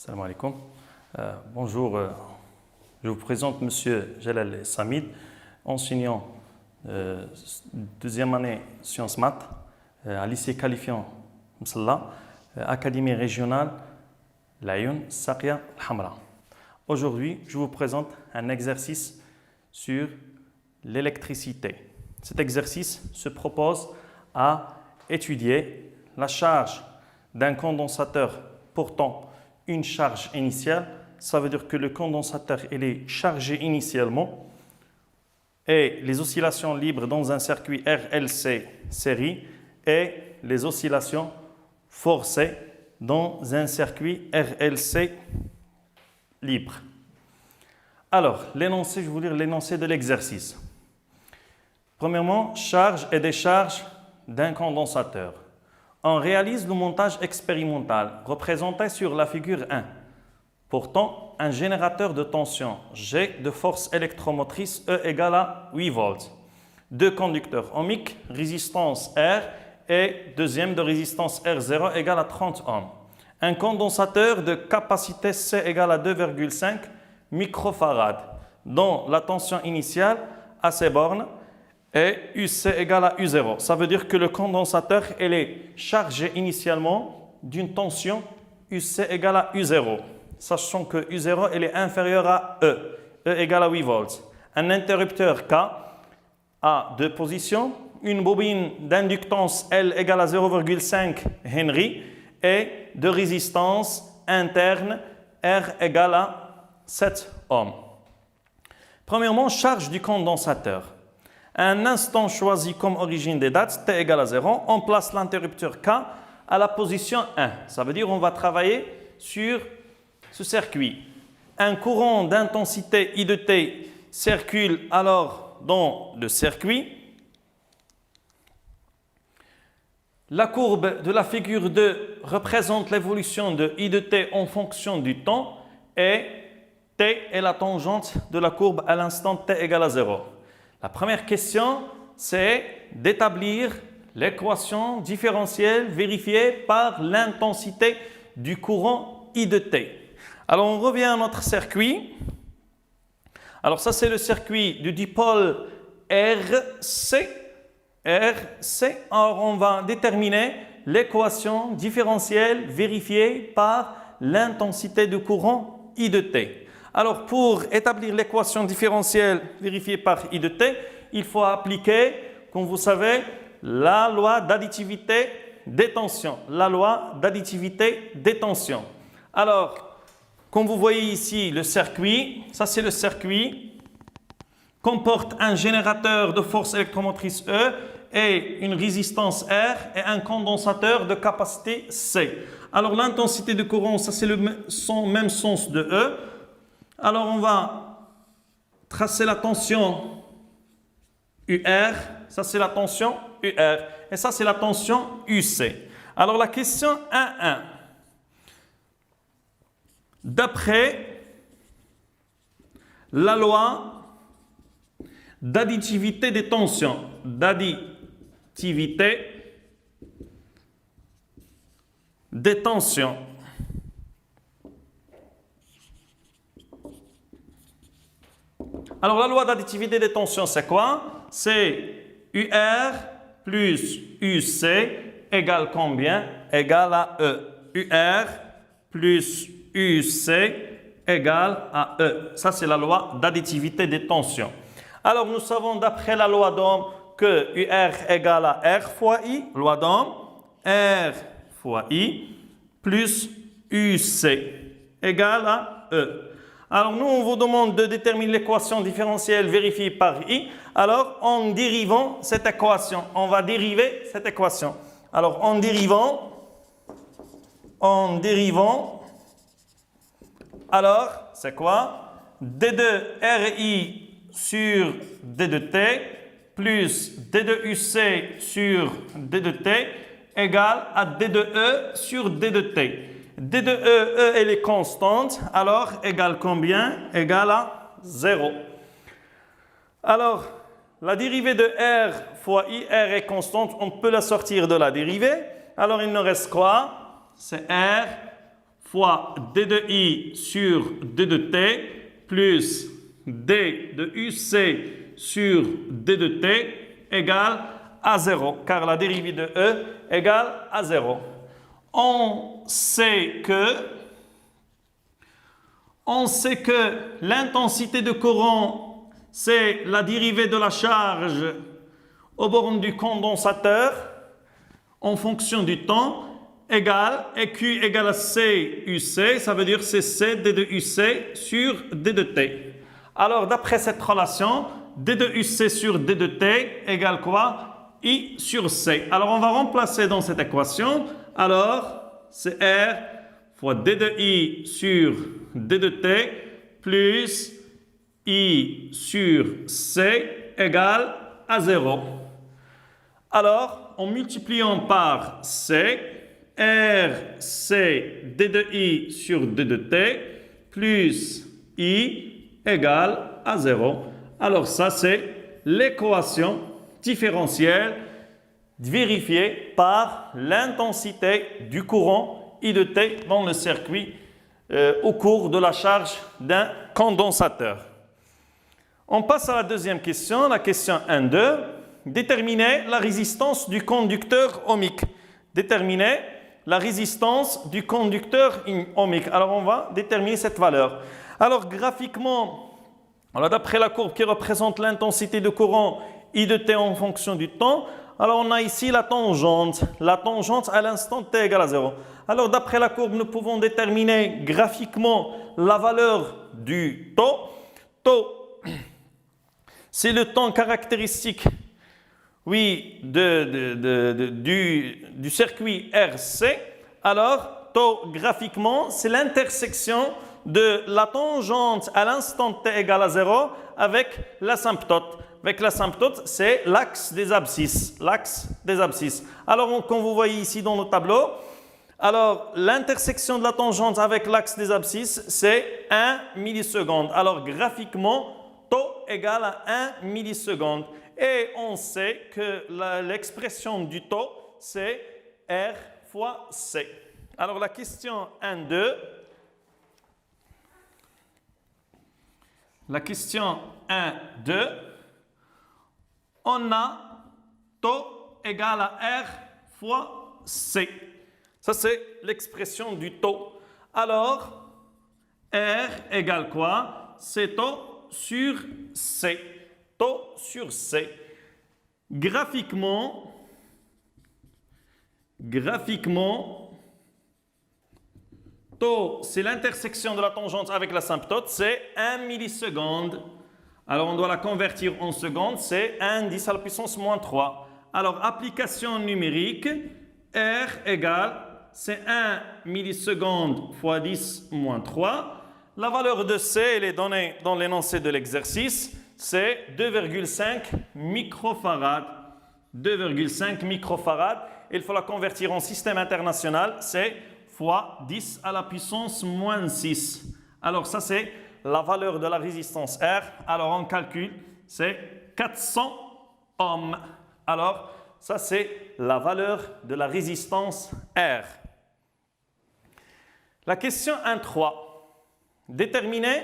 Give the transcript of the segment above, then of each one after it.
Salam alaikum. Bonjour, je vous présente Monsieur Jalal Samid, enseignant deuxième année sciences maths à lycée qualifiant Msalla, académie régionale Laayoune Saqiya Al-Hamra. Aujourd'hui, je vous présente un exercice sur l'électricité. Cet exercice se propose à étudier la charge d'un condensateur portant une charge initiale. Ça veut dire que le condensateur il est chargé initialement et les oscillations libres dans un circuit RLC série et les oscillations forcées dans un circuit RLC libre. Alors, l'énoncé, je vais vous lire l'énoncé de l'exercice. Premièrement, charge et décharge d'un condensateur. On réalise le montage expérimental représenté sur la figure 1. Pourtant, un générateur de tension G de force électromotrice E égale à 8 volts. Deux conducteurs ohmiques, résistance R et deuxième de résistance R0 égale à 30 ohms. Un condensateur de capacité C égale à 2,5 microfarad dont la tension initiale à ces bornes et UC égale à U0. Ça veut dire que le condensateur il est chargé initialement d'une tension UC égale à U0. Sachant que U0 elle est inférieure à E. E égale à 8 volts. Un interrupteur K a deux positions. Une bobine d'inductance L égale à 0,5 Henry et de résistance interne R égale à 7 ohms. Premièrement, charge du condensateur. À un instant choisi comme origine des dates, t égale à 0, on place l'interrupteur K à la position 1. Ça veut dire qu'on va travailler sur ce circuit. Un courant d'intensité I de t circule alors dans le circuit. La courbe de la figure 2 représente l'évolution de I de t en fonction du temps et t est la tangente de la courbe à l'instant t égale à 0. La première question, c'est d'établir l'équation différentielle vérifiée par l'intensité du courant I de t. Alors, on revient à notre circuit. Alors, ça, c'est le circuit du dipôle RC. RC. Alors, on va déterminer l'équation différentielle vérifiée par l'intensité du courant I de t. Alors, pour établir l'équation différentielle vérifiée par I de t, il faut appliquer, comme vous savez, la loi d'additivité des tensions. La loi d'additivité des tensions. Alors, comme vous voyez ici, le circuit, ça c'est le circuit, comporte un générateur de force électromotrice E et une résistance R et un condensateur de capacité C. Alors, l'intensité du courant, ça c'est le même sens de E. Alors, on va tracer la tension UR, ça c'est la tension UR, et ça c'est la tension UC. Alors, la question 1.1. D'après la loi d'additivité des tensions, Alors, la loi d'additivité des tensions, c'est quoi? C'est UR plus UC égale combien? Égale à E. UR plus UC égale à E. Ça, c'est la loi d'additivité des tensions. Alors, nous savons d'après la loi d'Ohm que UR égale à R fois I. Loi d'Ohm, R fois I plus UC égale à E. Alors, nous, on vous demande de déterminer l'équation différentielle vérifiée par I. Alors, en dérivant cette équation, on va dériver cette équation. Alors, en dérivant, alors, c'est quoi? D2RI sur D2T plus D2UC sur D2T égale à D2E sur D2T. D2E, elle est constante, alors égale combien? Égale à 0. Alors, la dérivée de R fois I, R est constante, on peut la sortir de la dérivée. Alors, il nous reste quoi? C'est R fois d de i sur d de t plus d de uc sur d de t égale à 0, car la dérivée de e égale à 0. On sait que l'intensité de courant, c'est la dérivée de la charge aux bornes du condensateur en fonction du temps, égale, et Q égale à C UC, ça veut dire c'est C D de UC sur D de T. Alors, d'après cette relation, D de UC sur D de T égale quoi? I sur C. Alors, on va remplacer dans cette équation. Alors, c'est R fois D de I sur D de T plus I sur C égale à 0. Alors, en multipliant par C, R, C, D de I sur D de T plus I égale à 0. Alors ça, c'est l'équation différentielle vérifiée par l'intensité du courant I de T dans le circuit au cours de la charge d'un condensateur. On passe à la deuxième question, la question 1.2. Déterminer la résistance du conducteur ohmique. Déterminer la résistance du conducteur ohmique. Alors, on va déterminer cette valeur. Alors, graphiquement, d'après la courbe qui représente l'intensité de courant I de T en fonction du temps, alors on a ici la tangente. La tangente à l'instant T égale à 0. Alors, d'après la courbe, nous pouvons déterminer graphiquement la valeur du taux. Taux, c'est le temps caractéristique du circuit RC. Alors, taux graphiquement, c'est l'intersection de la tangente à l'instant T égale à 0 avec l'asymptote. Avec l'asymptote, c'est l'axe des abscisses. L'axe des abscisses. Alors, comme vous voyez ici dans le tableau, alors l'intersection de la tangente avec l'axe des abscisses, c'est 1 milliseconde. Alors, graphiquement, taux égale à 1 milliseconde. Et on sait que l'expression du taux, c'est R fois C. Alors, la question 1.2. La question 1.2. On a taux égale à R fois C. Ça, c'est l'expression du taux. Alors, R égale quoi? C'est taux sur C. Taux sur C. Graphiquement, taux, c'est l'intersection de la tangente avec l'asymptote, c'est 1 milliseconde. Alors, on doit la convertir en secondes, c'est 1 10 à la puissance moins 3. Alors, application numérique, R égale, c'est 1 milliseconde fois 10 moins 3. La valeur de C, elle est donnée dans l'énoncé de l'exercice, c'est 2,5 microfarad. 2,5 microfarad. Il faut la convertir en système international, c'est fois 10 à la puissance moins 6. Alors, ça, c'est la valeur de la résistance R. Alors, on calcule, c'est 400 ohms. Alors, ça, c'est la valeur de la résistance R. La question 1.3. Déterminer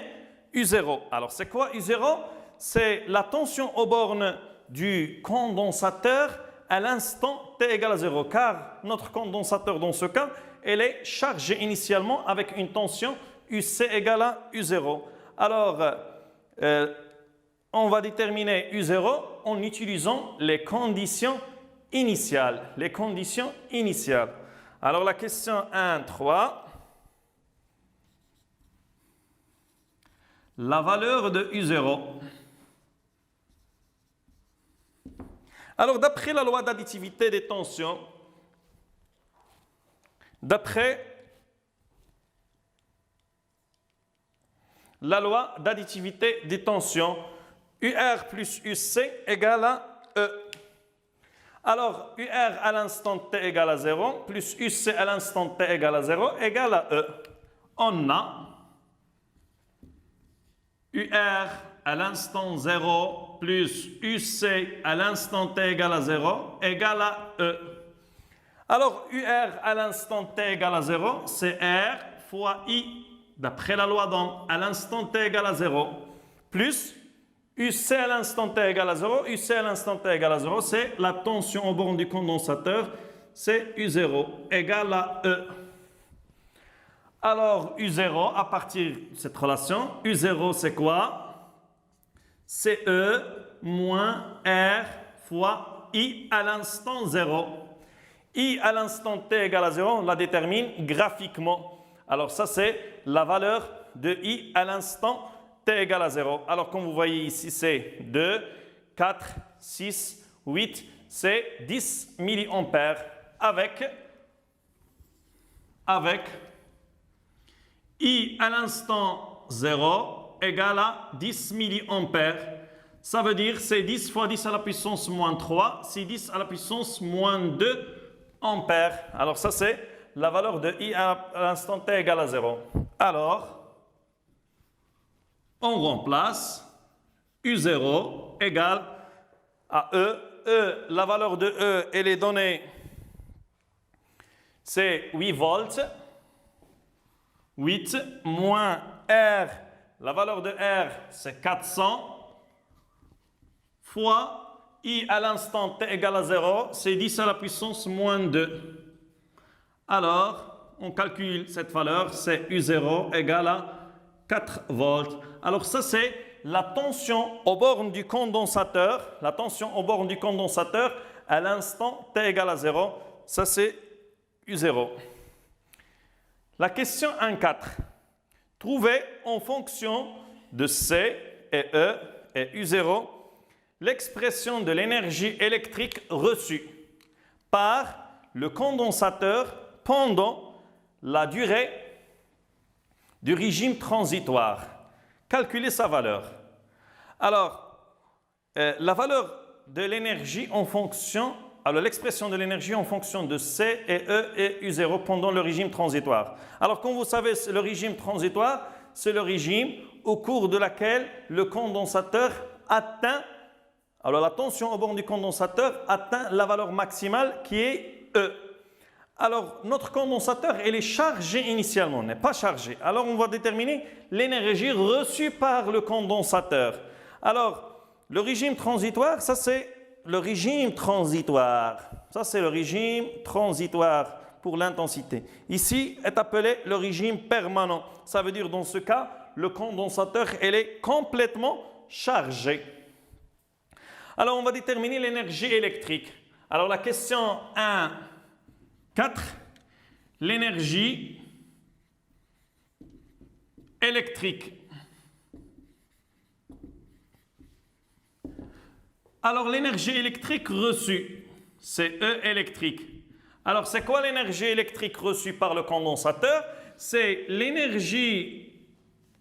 U0. Alors, c'est quoi U0? C'est la tension aux bornes du condensateur à l'instant T égale à 0. Car notre condensateur, dans ce cas, elle est chargée initialement avec une tension UC égale à U0. Alors, on va déterminer U0 en utilisant les conditions initiales. Les conditions initiales. Alors, la question 1.3. La valeur de U0. Alors, d'après la loi d'additivité des tensions, d'après la loi d'additivité des tensions, UR plus UC égale à E. Alors, UR à l'instant T égale à 0, plus UC à l'instant T égale à 0, égale à E. On a UR à l'instant 0 plus UC à l'instant T égale à 0 égale à E. Alors, UR à l'instant T égale à 0, c'est R fois I, d'après la loi d'Ohm, à l'instant t égale à 0, plus UC à l'instant t égale à 0, UC à l'instant t égale à 0, c'est la tension aux bornes du condensateur, c'est U0 égale à E. Alors U0, à partir de cette relation, U0 c'est quoi? C'est E moins R fois I à l'instant 0. I à l'instant t égale à 0, on la détermine graphiquement. Alors ça c'est la valeur de I à l'instant t égale à 0. Alors comme vous voyez ici c'est 2, 4, 6, 8, c'est 10 mA avec I à l'instant 0 égale à 10 mA. Ça veut dire c'est 10 fois 10 à la puissance moins 3, c'est 10 à la puissance moins 2 ampères. Alors ça c'est la valeur de I à l'instant t égale à 0. Alors, on remplace U0 égale à E. E, la valeur de E, elle est donnée, c'est 8 volts. 8 moins R, la valeur de R, c'est 400, fois I à l'instant t égale à 0, c'est 10 à la puissance moins 2. Alors, on calcule cette valeur, c'est U0 égale à 4 volts. Alors ça, c'est la tension aux bornes du condensateur, la tension aux bornes du condensateur à l'instant t égale à 0. Ça, c'est U0. La question 1.4. Trouvez en fonction de C et E et U0 l'expression de l'énergie électrique reçue par le condensateur pendant la durée du régime transitoire. Calculez sa valeur. Alors, la valeur de l'énergie en fonction, alors l'expression de l'énergie en fonction de C et E et U0 pendant le régime transitoire. Alors, comme vous savez, le régime transitoire, c'est le régime au cours de laquelle le condensateur atteint, alors la tension au bord du condensateur atteint la valeur maximale qui est E. Alors, notre condensateur, il est chargé initialement, n'est pas chargé. Alors, on va déterminer l'énergie reçue par le condensateur. Alors, le régime transitoire, ça c'est le régime transitoire. Ça c'est le régime transitoire pour l'intensité. Ici est appelé le régime permanent. Ça veut dire dans ce cas, le condensateur, il est complètement chargé. Alors, on va déterminer l'énergie électrique. Alors, la question 1.4, l'énergie électrique. Alors, l'énergie électrique reçue, c'est E électrique. Alors, c'est quoi l'énergie électrique reçue par le condensateur? C'est l'énergie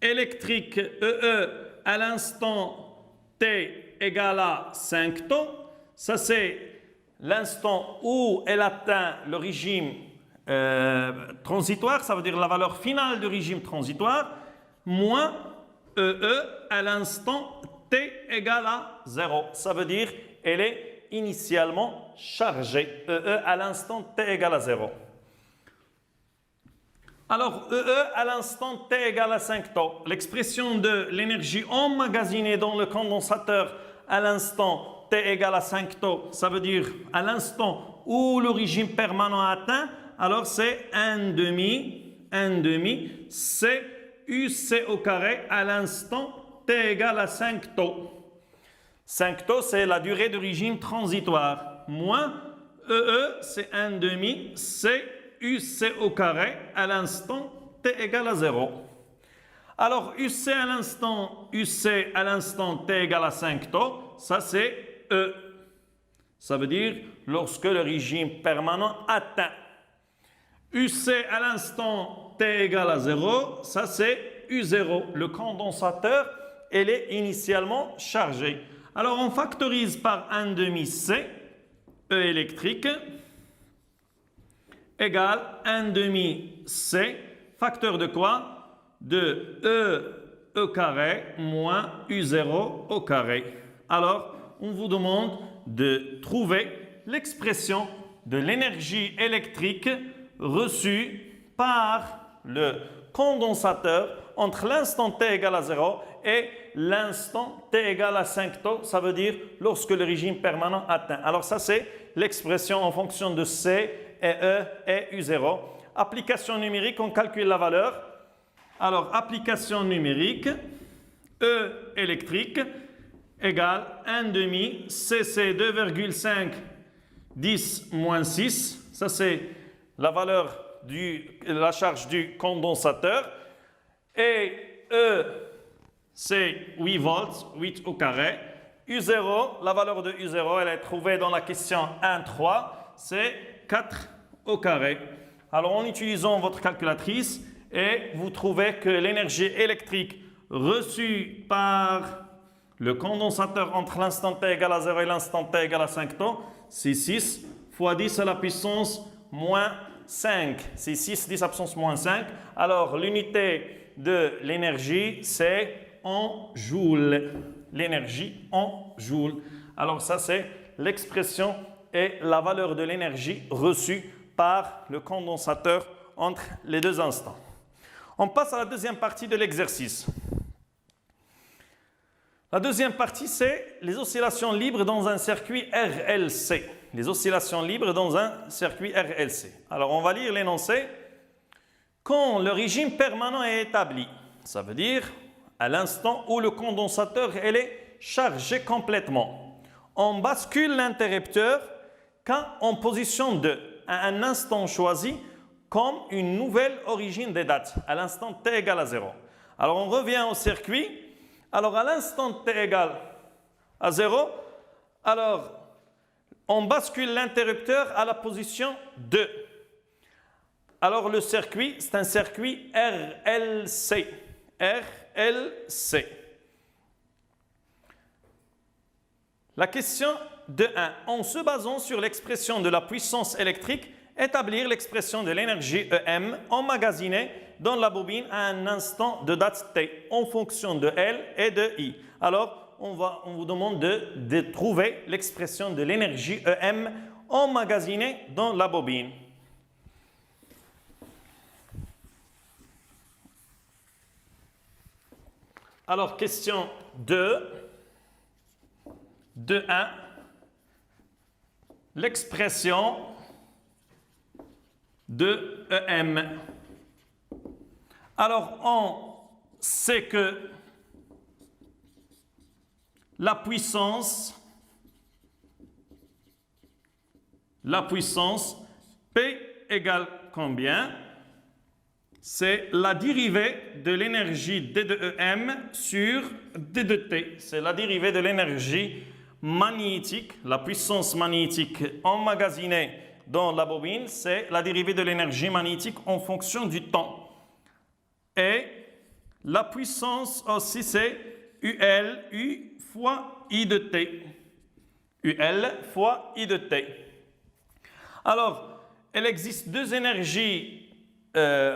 électrique EE à l'instant T égale à 5 temps. Ça, c'est l'instant où elle atteint le régime transitoire, ça veut dire la valeur finale du régime transitoire, moins EE à l'instant T égale à 0. Ça veut dire qu'elle est initialement chargée. EE à l'instant T égale à 0. Alors, EE à l'instant T égale à 5 temps. L'expression de l'énergie emmagasinée dans le condensateur à l'instant T égale à 5 temps, ça veut dire à l'instant où le régime permanent atteint, alors c'est 1,5 C UC au carré à l'instant T égale à 5 taux. 5 taux, c'est la durée du régime transitoire. Moins EE, c'est 1,5 C UC au carré à l'instant T égale à 0. Alors, UC à l'instant T égale à 5 taux, ça c'est E. Ça veut dire lorsque le régime permanent atteint. UC à l'instant T égale à 0, ça c'est U0. Le condensateur, elle est initialement chargée. Alors, on factorise par 1,5 C, E électrique, égale 1,5 C, facteur de quoi? De E carré moins U0 au carré. Alors, on vous demande de trouver l'expression de l'énergie électrique reçue par le condensateur entre l'instant t égale à 0 et l'instant t égale à 5 taux, ça veut dire lorsque le régime permanent atteint. Alors ça c'est l'expression en fonction de C et E et U0. Application numérique, on calcule la valeur. Alors application numérique, E électrique égale 1 demi CC 2,5 10 moins 6. Ça c'est la valeur la charge du condensateur. Et E, c'est 8 volts, 8 au carré. U0, la valeur de U0, elle est trouvée dans la question 1,3, c'est 4 au carré. Alors, en utilisant votre calculatrice, et vous trouvez que l'énergie électrique reçue par le condensateur entre l'instant t égale à 0 et l'instant t égale à 5 taux, c'est 6 fois 10 à la puissance moins 5. C'est 6, 10 à la puissance moins 5. Alors, l'unité de l'énergie, c'est en joules. L'énergie en joules. Alors, ça, c'est l'expression et la valeur de l'énergie reçue par le condensateur entre les deux instants. On passe à la deuxième partie de l'exercice. La deuxième partie, c'est les oscillations libres dans un circuit RLC. Les oscillations libres dans un circuit RLC. Alors, on va lire l'énoncé. Quand le régime permanent est établi, ça veut dire à l'instant où le condensateur est chargé complètement, on bascule l'interrupteur quand en position 2, à un instant choisi, comme une nouvelle origine des dates, à l'instant t égale à 0. Alors, on revient au circuit. Alors, à l'instant t égale à 0, alors, on bascule l'interrupteur à la position 2. Alors, le circuit, c'est un circuit RLC. RLC. La question de 1. En se basant sur l'expression de la puissance électrique, établir l'expression de l'énergie EM emmagasinée dans la bobine à un instant de date T en fonction de L et de I. Alors, on vous demande de trouver l'expression de l'énergie EM emmagasinée dans la bobine. Alors, question 2. 2.1. L'expression de EM. Alors, on sait que la puissance P égale combien? C'est la dérivée de l'énergie D de EM sur D de T. C'est la dérivée de l'énergie magnétique, la puissance magnétique emmagasinée dans la bobine, c'est la dérivée de l'énergie magnétique en fonction du temps. Et la puissance aussi, c'est UL, U fois I de T. UL fois I de T. Alors, il existe deux énergies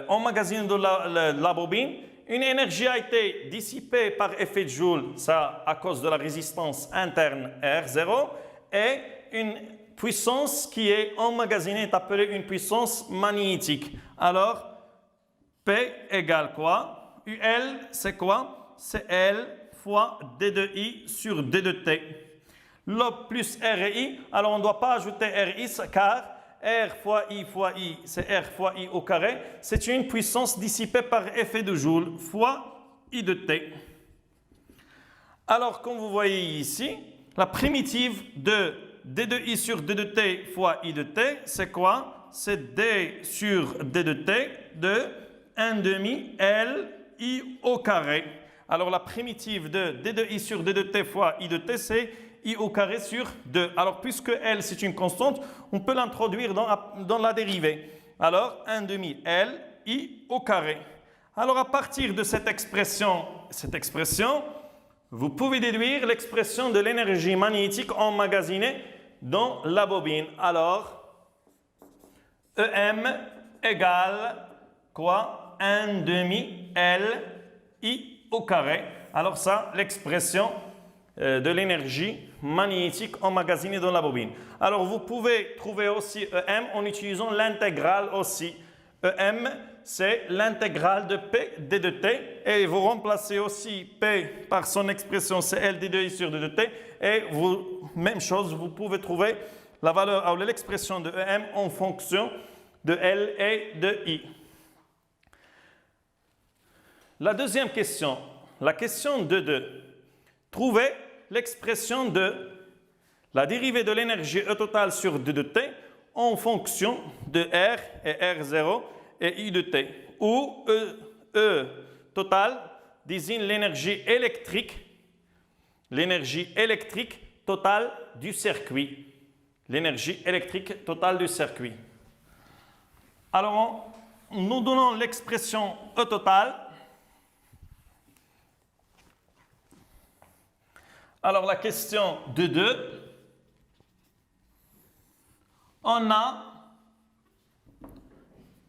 emmagasinées dans la bobine. Une énergie a été dissipée par effet de Joule, ça à cause de la résistance interne R0, et une puissance qui est emmagasinée est appelée une puissance magnétique. Alors, P égale quoi? UL, c'est quoi? C'est L fois D de I sur D de T. Log plus RI, alors on ne doit pas ajouter RI car R fois I, c'est R fois I au carré. C'est une puissance dissipée par effet de Joule fois I de T. Alors, comme vous voyez ici, la primitive de D de I sur D de T fois I de T, c'est quoi? C'est D sur D de T de 1 demi L I au carré. Alors, la primitive de D de I sur D de T fois I de T, c'est I au carré sur 2. Alors, puisque L, c'est une constante, on peut l'introduire dans la dérivée. Alors, 1 demi L, I au carré. Alors, à partir de cette expression, vous pouvez déduire l'expression de l'énergie magnétique emmagasinée dans la bobine. Alors, EM égale quoi? 1 demi L, I au carré. Alors ça, l'expression de l'énergie magnétique emmagasinée dans la bobine. Alors, vous pouvez trouver aussi EM en utilisant l'intégrale aussi. EM, c'est l'intégrale de P d de t. Et vous remplacez aussi P par son expression, c'est L d de I sur d de t. Et même chose, vous pouvez trouver la valeur, l'expression de EM en fonction de L et de I. La deuxième question, la question 2.2. Trouvez l'expression de la dérivée de l'énergie E totale sur d de t en fonction de R et R0 et I de t, où E totale désigne l'énergie électrique totale du circuit. L'énergie électrique totale du circuit. Alors, nous donnons l'expression E totale. Alors, la question 2.2. On a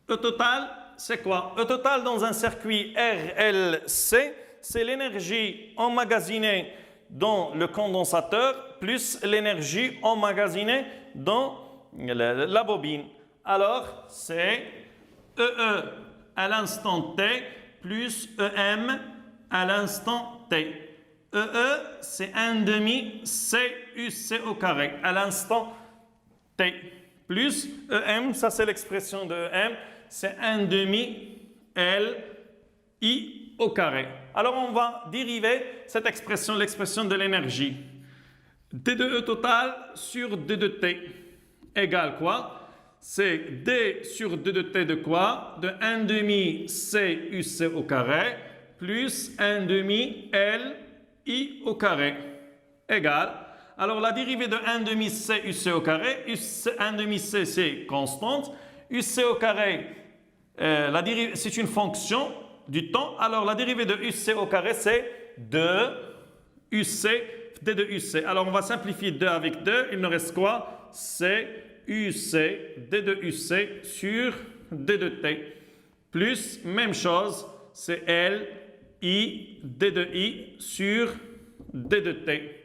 E total, c'est quoi? E total dans un circuit RLC, c'est l'énergie emmagasinée dans le condensateur plus l'énergie emmagasinée dans la bobine. Alors, c'est EE à l'instant T plus EM à l'instant T. EE, c'est 1/2 CUC au carré à l'instant T. Plus EM, ça c'est l'expression de EM, c'est 1/2 LI au carré. Alors on va dériver cette expression, l'expression de l'énergie. D de E total sur D de T égale quoi? C'est D sur D de T de quoi? De 1/2 CUC au carré plus 1/2 LI au carré égale. Alors, la dérivée de 1/2 C UC au carré, 1/2 C, c'est constante. UC au carré, c'est une fonction du temps. Alors, la dérivée de UC au carré, c'est 2 UC, D de UC. Alors, on va simplifier 2 avec 2. Il nous reste quoi? C UC, D de UC sur D de T. Plus, même chose, c'est L, I, D de I sur D de T.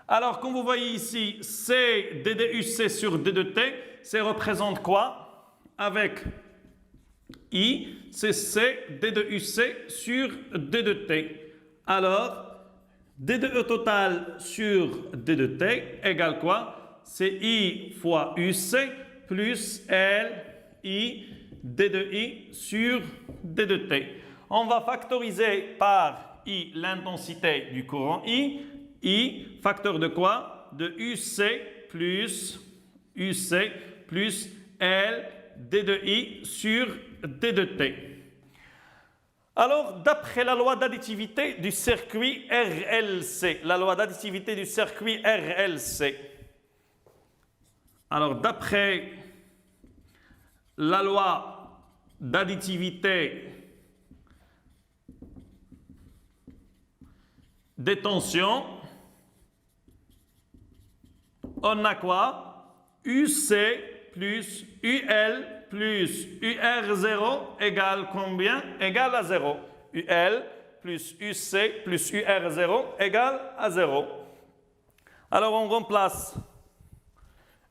Alors, comme vous voyez ici, C D de UC sur D de T, ça représente quoi? Avec I, c'est C D de UC sur D de T. Alors, D de E total sur D de T égale quoi? C'est I fois UC plus L, I, D de I sur D de T. On va factoriser par I l'intensité du courant I, facteur de quoi? De UC plus L D de I sur D de T. Alors, d'après la loi d'additivité du circuit RLC, alors d'après la loi d'additivité des tensions, on a quoi? UC plus UL plus UR0 égale combien? Égale à 0. UL plus UC plus UR0 égale à 0. Alors on remplace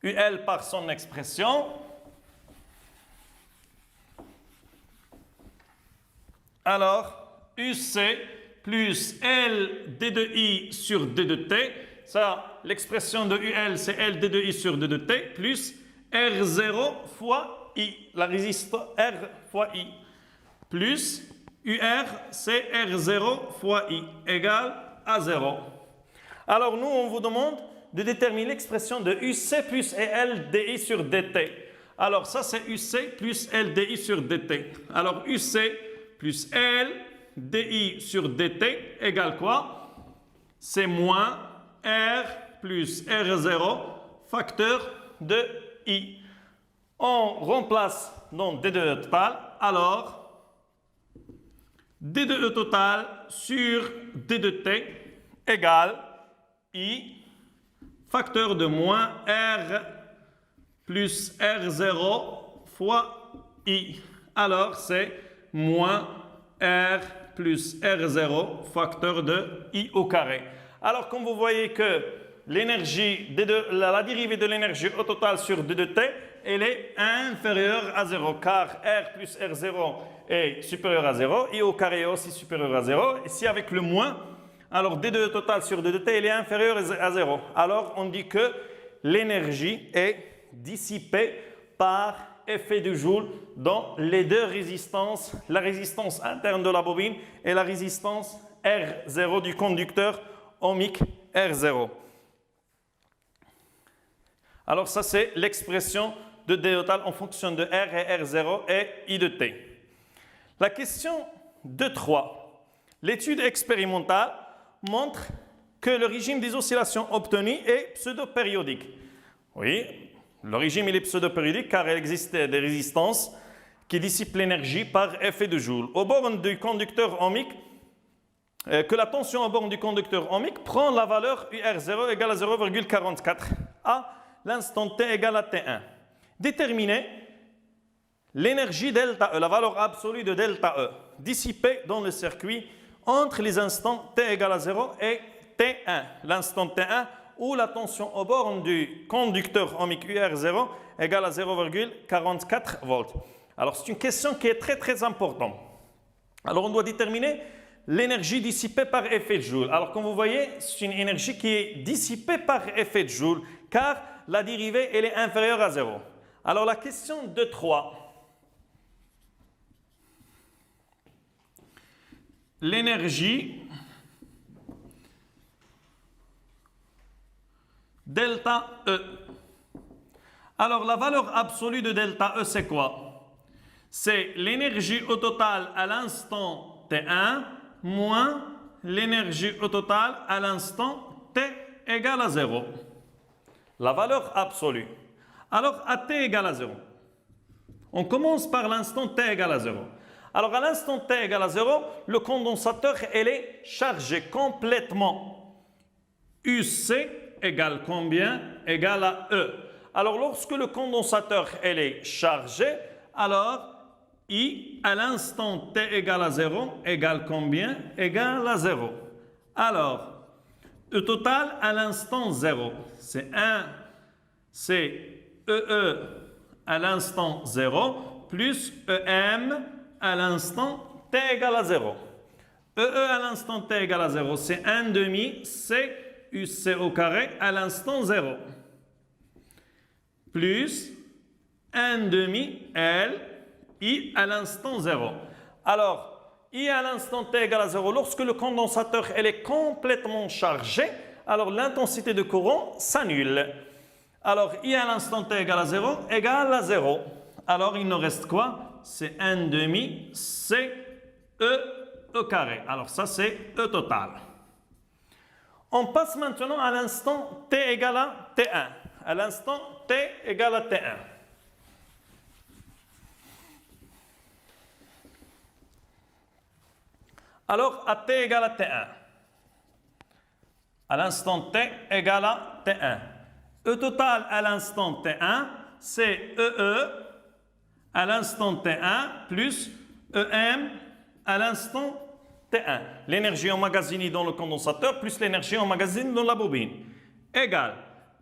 UL par son expression. Alors UC plus L D de I sur D de T. Ça, l'expression de UL, c'est L D de I sur D de T, plus R0 fois I, la résistance R fois I, plus UR, c'est R0 fois I, égale à 0. Alors, nous, on vous demande de déterminer l'expression de UC plus L DI sur DT. Alors, ça, c'est UC plus L DI sur DT. Alors, UC plus L DI sur DT égale quoi? C'est moins R plus R0 facteur de I. On remplace donc D de E total. Alors, D de E total sur D de T égale I facteur de moins R plus R0 fois I. Alors, c'est moins R plus R0 facteur de I au carré. Alors, comme vous voyez que l'énergie, la dérivée de l'énergie au total sur D de T elle est inférieure à 0, car R plus R0 est supérieur à 0, I au carré est aussi supérieur à 0. Et si avec le moins, alors D2 total sur D2T, elle est inférieure à 0. Alors on dit que l'énergie est dissipée par effet de Joule dans les deux résistances, la résistance interne de la bobine et la résistance R0 du conducteur ohmique R0. Alors ça c'est l'expression de D total en fonction de R et R0 et I de T. La question 2.3. L'étude expérimentale montre que le régime des oscillations obtenues est pseudo-périodique. Oui, le régime il est pseudo-périodique car il existe des résistances qui dissipent l'énergie par effet de Joule. Aux bornes du conducteur ohmique, que la tension aux bornes du conducteur ohmique prend la valeur UR0 égale à 0,44 à l'instant T égale à T1. Déterminer l'énergie delta E, la valeur absolue de delta E, dissipée dans le circuit entre les instants T égale à 0 et T1. L'instant T1 où la tension aux bornes du conducteur ohmique UR0 égale à 0,44 volts. Alors c'est une question qui est très importante. Alors on doit déterminer l'énergie dissipée par effet de Joule. Alors comme vous voyez, c'est une énergie qui est dissipée par effet de Joule car la dérivée elle est inférieure à 0. Alors la question 2.3. L'énergie delta E. Alors la valeur absolue de delta E c'est quoi? C'est l'énergie au total à l'instant T1 moins l'énergie au total à l'instant T égale à 0. La valeur absolue. Alors à T égale à 0. On commence par l'instant T égale à 0. Alors à l'instant T égale à 0, le condensateur elle est chargé complètement. UC égale combien? Égale à E. Alors lorsque le condensateur elle est chargé, alors I à l'instant T égale à 0 égale combien? Égale à 0. Alors, E total à l'instant 0, c'est 1, c'est EE à l'instant 0 plus EM à l'instant T égale à 0. EE à l'instant T égale à 0, c'est 1 demi C UC au carré à l'instant 0 plus 1 demi L I à l'instant 0. Alors, I à l'instant T égale à 0, lorsque le condensateur elle est complètement chargé, alors l'intensité de courant s'annule. Alors, I à l'instant T égale à 0 égale à 0. Alors, il nous reste quoi? C'est 1 demi C E au carré. Alors, ça c'est E total. On passe maintenant à l'instant T égale à T1. À l'instant T égale à T1. Alors, à T égale à T1. À l'instant T égale à T1. E total à l'instant T1, c'est EE à l'instant T1 plus EM à l'instant T1. L'énergie emmagasinée dans le condensateur plus l'énergie emmagasinée dans la bobine. Égale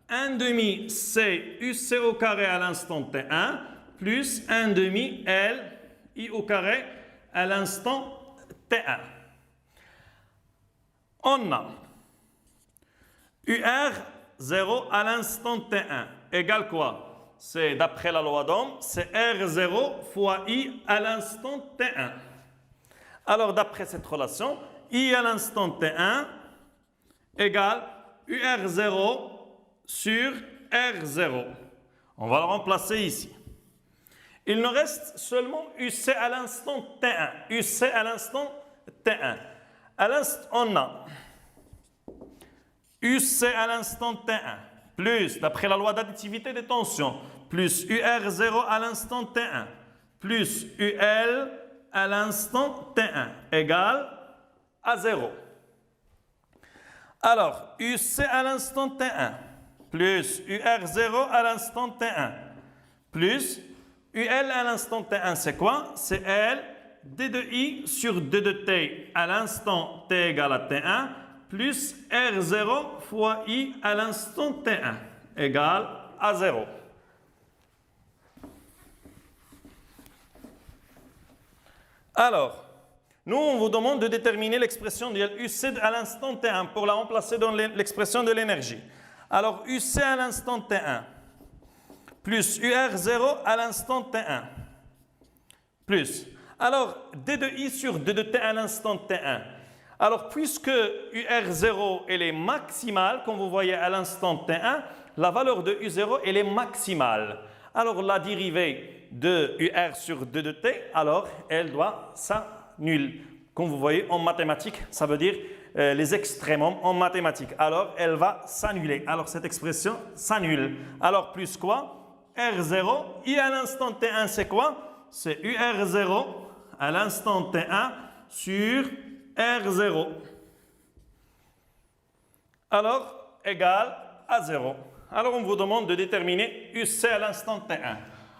1 demi C UC au carré à l'instant T1 plus 1 demi L I au carré à l'instant T1. On a UR0 à l'instant T1 égale quoi? C'est d'après la loi d'Ohm, c'est R0 fois I à l'instant T1. Alors d'après cette relation, I à l'instant T1 égale UR0 sur R0. On va le remplacer ici. Il nous reste seulement UC à l'instant T1. UC à l'instant T1. À l'instant, on a UC à l'instant T1 plus, d'après la loi d'additivité des tensions, plus UR0 à l'instant T1 plus UL à l'instant T1 égale à 0. Alors, UC à l'instant T1 plus UR0 à l'instant T1 plus UL à l'instant T1, c'est quoi? C'est L D de I sur D de T à l'instant T égale à T1 plus R0 fois I à l'instant T1 égale à 0. Alors, nous, on vous demande de déterminer l'expression de UC à l'instant T1 pour la remplacer dans l'expression de l'énergie. Alors, UC à l'instant T1 plus UR0 à l'instant T1 plus. Alors, D de I sur D de T à l'instant T1. Alors, puisque UR0 elle est maximale, comme vous voyez à l'instant T1, la valeur de U0 elle est maximale. Alors, la dérivée de UR sur D de T, alors, elle doit s'annuler. Comme vous voyez en mathématiques, ça veut dire les extrémums en mathématiques. Alors, elle va s'annuler. Alors, cette expression s'annule. Alors, plus quoi? R0, I à l'instant T1, c'est quoi? C'est UR0 à l'instant T1 sur R0. Alors, égal à 0. Alors, on vous demande de déterminer UC à l'instant T1.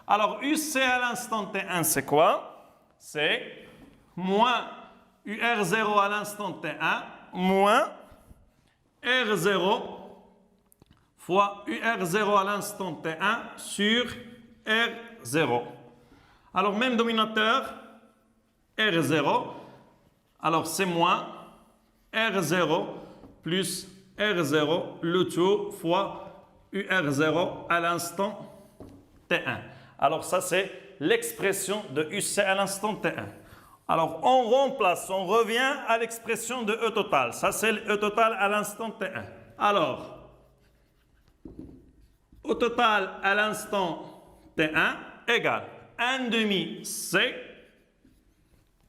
Alors, UC à l'instant T1, c'est quoi? C'est moins UR0 à l'instant T1 moins R0 fois UR0 à l'instant T1 sur R0. Alors, même dominateur, R0. Alors, c'est moins R0 plus R0, le tout fois UR0 à l'instant T1. Alors, ça, c'est l'expression de UC à l'instant T1. Alors, on remplace, on revient à l'expression de E total. Ça, c'est le E total à l'instant T1. Alors, E total à l'instant T1 égale 1 demi C.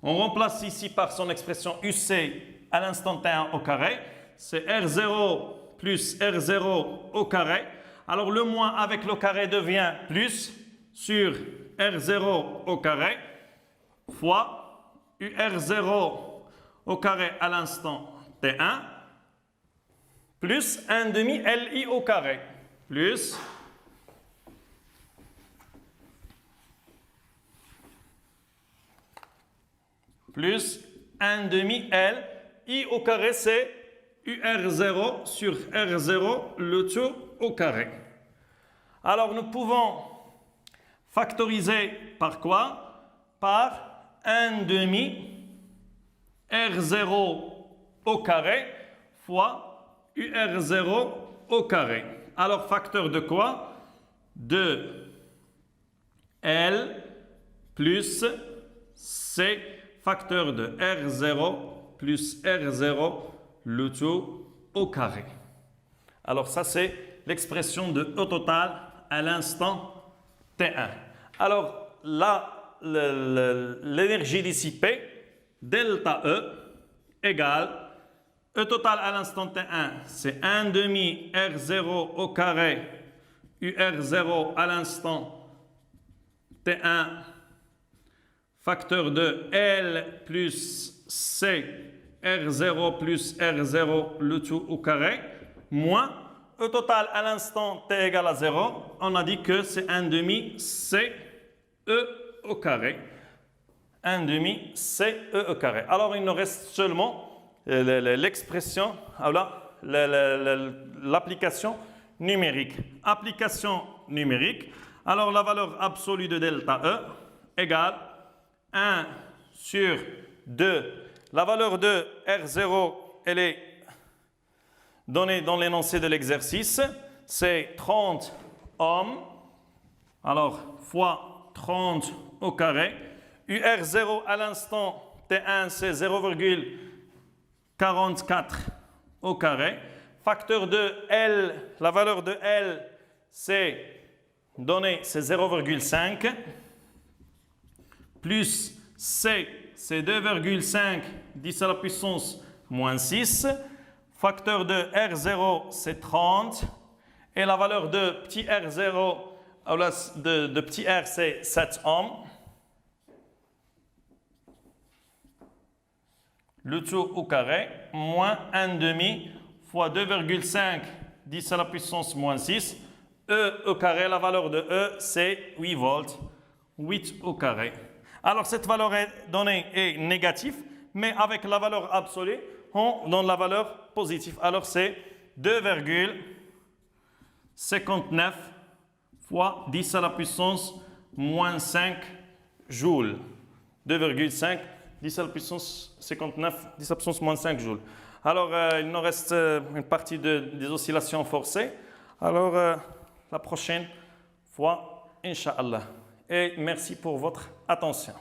On remplace ici par son expression UC à l'instant T1 au carré. C'est R0 plus R0 au carré. Alors, le moins avec le carré devient plus sur R0 au carré fois UR0 au carré à l'instant T1 plus 1 demi LI au carré plus plus 1 demi L I au carré, c'est UR0 sur R0 le tout au carré. Alors nous pouvons factoriser par quoi? Par 1 demi R0 au carré fois UR0 au carré. Alors, facteur de quoi? De L plus C, facteur de R0 plus R0, le tout au carré. Alors, ça, c'est l'expression de E total à l'instant T1. Alors, là, l'énergie dissipée, delta E, égale E total à l'instant T1, c'est 1 demi R0 au carré, UR0 à l'instant T1, facteur de L plus C, R0 plus R0, le tout au carré, moins E total à l'instant T égale à 0, on a dit que c'est 1 demi C, E au carré, 1 demi C, E au carré. Alors, il nous reste seulement l'expression, l'application numérique. Application numérique. Alors, la valeur absolue de delta E égale 1 sur 2. La valeur de R0, elle est donnée dans l'énoncé de l'exercice. C'est 30 ohms. Alors, fois 30 au carré. UR0 à l'instant T1, c'est 0,44 au carré. Facteur de L, la valeur de L, c'est donné, c'est 0,5. Plus C, c'est 2,5, 10 à la puissance moins 6. Facteur de R0, c'est 30. Et la valeur de petit R0, de petit r, c'est 7 ohms. Le tout au carré, moins 1 demi fois 2,5, 10 à la puissance moins 6. E au carré, la valeur de E, c'est 8 volts. 8 au carré. Alors, cette valeur est donnée est négative, mais avec la valeur absolue, on donne la valeur positive. Alors, c'est 2,59 fois 10 à la puissance moins 5 joules. 2,5 10 à la puissance 59, 10 à la puissance moins 5 joules. Alors, il nous reste une partie des oscillations forcées. Alors, la prochaine fois, Inch'Allah. Et merci pour votre attention.